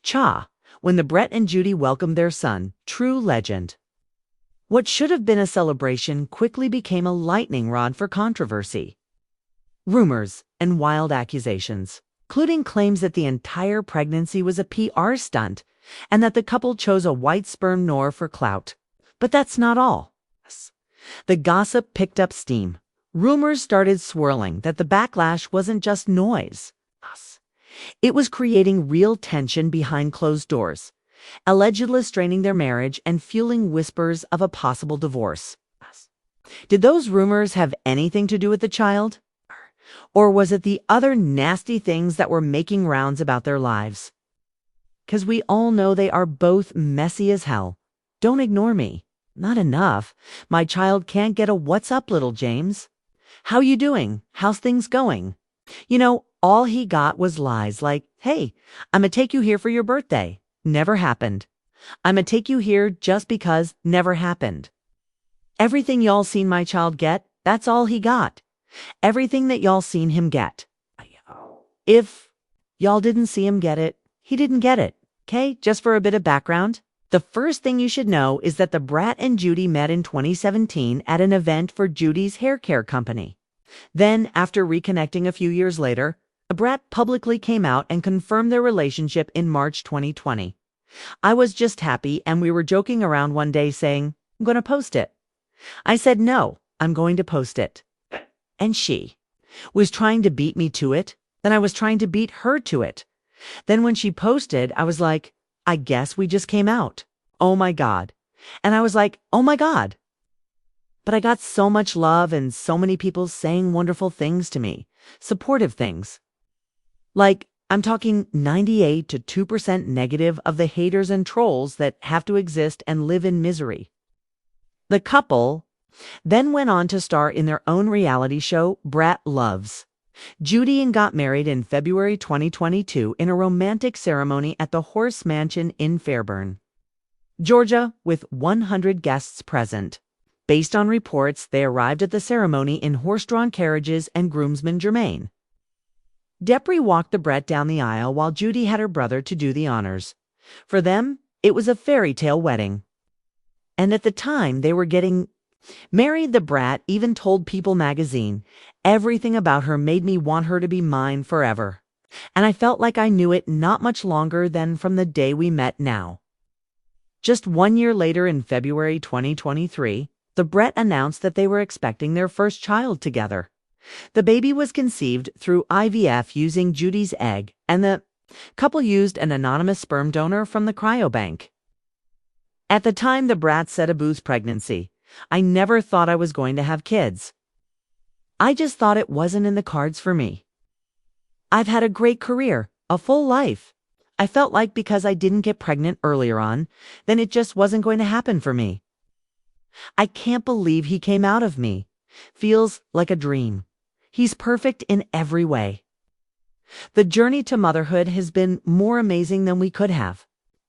Cha, when the Brat and Judy welcomed their son, true legend. What should have been a celebration quickly became a lightning rod for controversy. Rumors and wild accusations, including claims that the entire pregnancy was a PR stunt and that the couple chose a white sperm donor for clout. But that's not all. The gossip picked up steam. Rumors started swirling that the backlash wasn't just noise. It was creating real tension behind closed doors, allegedly straining their marriage and fueling whispers of a possible divorce. Did those rumors have anything to do with the child? Or was it the other nasty things that were making rounds about their lives? 'Cause we all know they are both messy as hell. Don't ignore me. Not enough. My child can't get a "What's up, little James? How you doing? How's things going?" All he got was lies like, "Hey, I'ma take you here for your birthday." Never happened. "I'ma take you here just because." Never happened. Everything y'all seen my child get, that's all he got. Everything that y'all seen him get. If y'all didn't see him get it, he didn't get it. Okay, just for a bit of background. The first thing you should know is that the Brat and Judy met in 2017 at an event for Judy's hair care company. Then, after reconnecting a few years later, the Brat publicly came out and confirmed their relationship in March 2020. I was just happy, and we were joking around one day saying, "I'm going to post it." I said, "No, I'm going to post it." And she was trying to beat me to it. Then I was trying to beat her to it. Then when she posted, I was like, "I guess we just came out. Oh my God." And I was like, "Oh my God." But I got so much love and so many people saying wonderful things to me, supportive things. Like, I'm talking 98 to 2% negative of the haters and trolls that have to exist and live in misery. The couple then went on to star in their own reality show, Brat Loves. Judy got married in February 2022 in a romantic ceremony at the Horse Mansion in Fairburn, Georgia, with 100 guests present. Based on reports, they arrived at the ceremony in horse-drawn carriages and groomsman Jermaine. Depri walked the Brat down the aisle while Judy had her brother to do the honors. For them, it was a fairy tale wedding. And at the time they were getting married, the Brat even told People magazine, "Everything about her made me want her to be mine forever." And I felt like I knew it not much longer than from the day we met now. Just 1 year later, in February 2023, the Brat announced that they were expecting their first child together. The baby was conceived through IVF using Judy's egg, and the couple used an anonymous sperm donor from the cryobank. At the time the Brat said Abu's pregnancy, "I never thought I was going to have kids. I just thought it wasn't in the cards for me. I've had a great career, a full life. I felt like because I didn't get pregnant earlier on, then it just wasn't going to happen for me. I can't believe he came out of me. Feels like a dream. He's perfect in every way. The journey to motherhood has been more amazing than we could have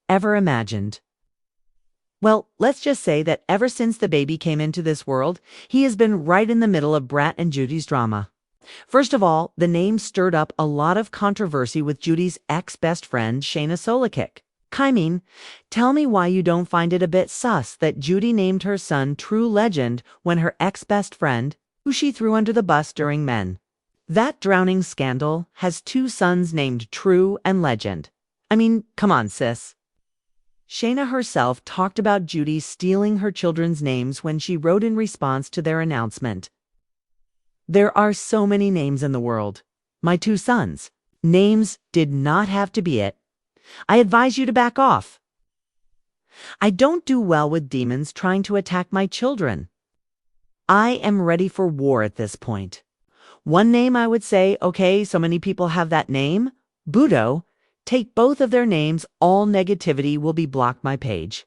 ever imagined." Well, let's just say that ever since the baby came into this world, he has been right in the middle of Brat and Judy's drama. First of all, the name stirred up a lot of controversy with Judy's ex-best friend, Shayna Solikik. Kymene, tell me why you don't find it a bit sus that Judy named her son True Legend when her ex-best friend, who she threw under the bus during that drowning scandal, has 2 sons named True and Legend. I mean, come on, sis. Shayna herself talked about Judy stealing her children's names when she wrote in response to their announcement. "There are so many names in the world. My 2 sons. Names did not have to be it. I advise you to back off. I don't do well with demons trying to attack my children. I am ready for war at this point. One name I would say, okay, so many people have that name. Budo. Take both of their names, all negativity will be blocked my page.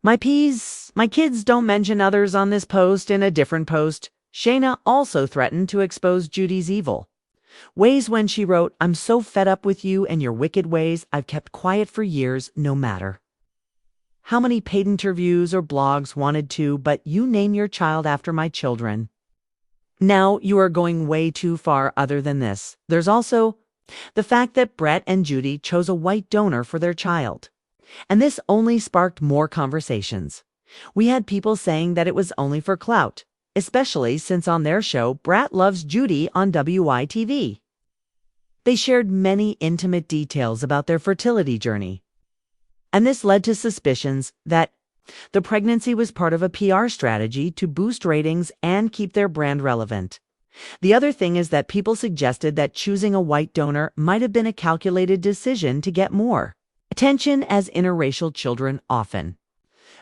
My kids don't mention others on this post in a different post." Shayna also threatened to expose Judy's evil ways when she wrote, "I'm so fed up with you and your wicked ways, I've kept quiet for years, no matter how many paid interviews or blogs wanted to, but you name your child after my children. Now you are going way too far other than this. There's also The fact that Brat and Judy chose a white donor for their child. And this only sparked more conversations. We had people saying that it was only for clout, especially since on their show, Brat loves Judy on WITV. They shared many intimate details about their fertility journey. And this led to suspicions that the pregnancy was part of a PR strategy to boost ratings and keep their brand relevant. The other thing is that people suggested that choosing a white donor might have been a calculated decision to get more attention, as interracial children often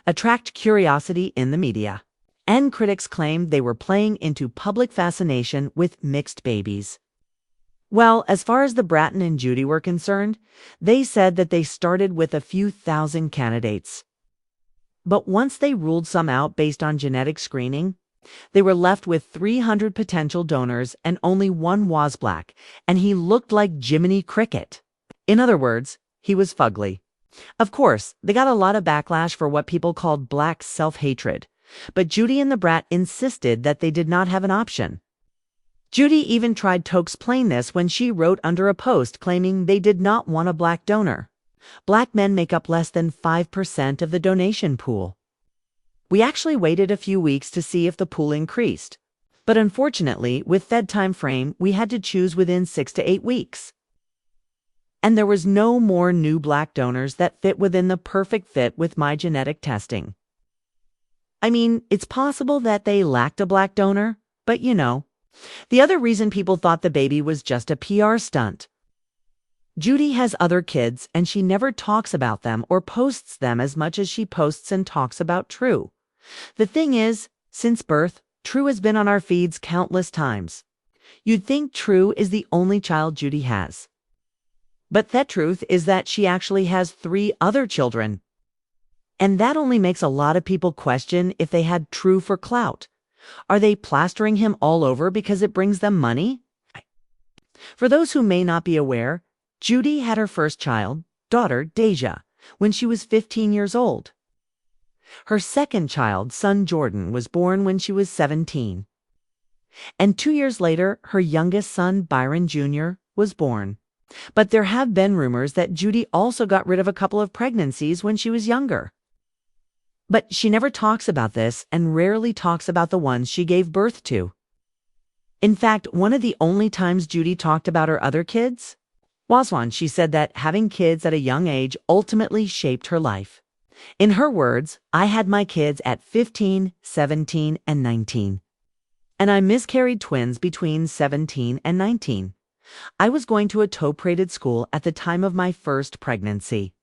attract curiosity in the media. And critics claimed they were playing into public fascination with mixed babies. Well, as far as the Brat and Judy were concerned, they said that they started with a few thousand candidates. But once they ruled some out based on genetic screening, they were left with 300 potential donors and only one was black, and he looked like Jiminy Cricket. In other words, he was fugly. Of course, they got a lot of backlash for what people called black self-hatred, but Judy and the Brat insisted that they did not have an option. Judy even tried to explain this when she wrote under a post claiming they did not want a black donor. Black men make up less than 5% of the donation pool. We actually waited a few weeks to see if the pool increased, but unfortunately, with that time frame, we had to choose within 6 to 8 weeks. And there was no more new black donors that fit within the perfect fit with my genetic testing. I mean, it's possible that they lacked a black donor, but you know. The other reason people thought the baby was just a PR stunt. Judy has other kids, and she never talks about them or posts them as much as she posts and talks about True. The thing is, since birth, True has been on our feeds countless times. You'd think True is the only child Judy has. But the truth is that she actually has 3 other children. And that only makes a lot of people question if they had True for clout. Are they plastering him all over because it brings them money? For those who may not be aware, Judy had her first child, daughter Deja, when she was 15 years old. Her second child, son Jordan, was born when she was 17. And 2 years later, her youngest son, Byron Jr., was born. But there have been rumors that Judy also got rid of a couple of pregnancies when she was younger. But she never talks about this and rarely talks about the ones she gave birth to. In fact, one of the only times Judy talked about her other kids was when she said that having kids at a young age ultimately shaped her life. In her words, I had my kids at 15, 17, and 19. And I miscarried twins between 17 and 19. I was going to a top-rated school at the time of my first pregnancy.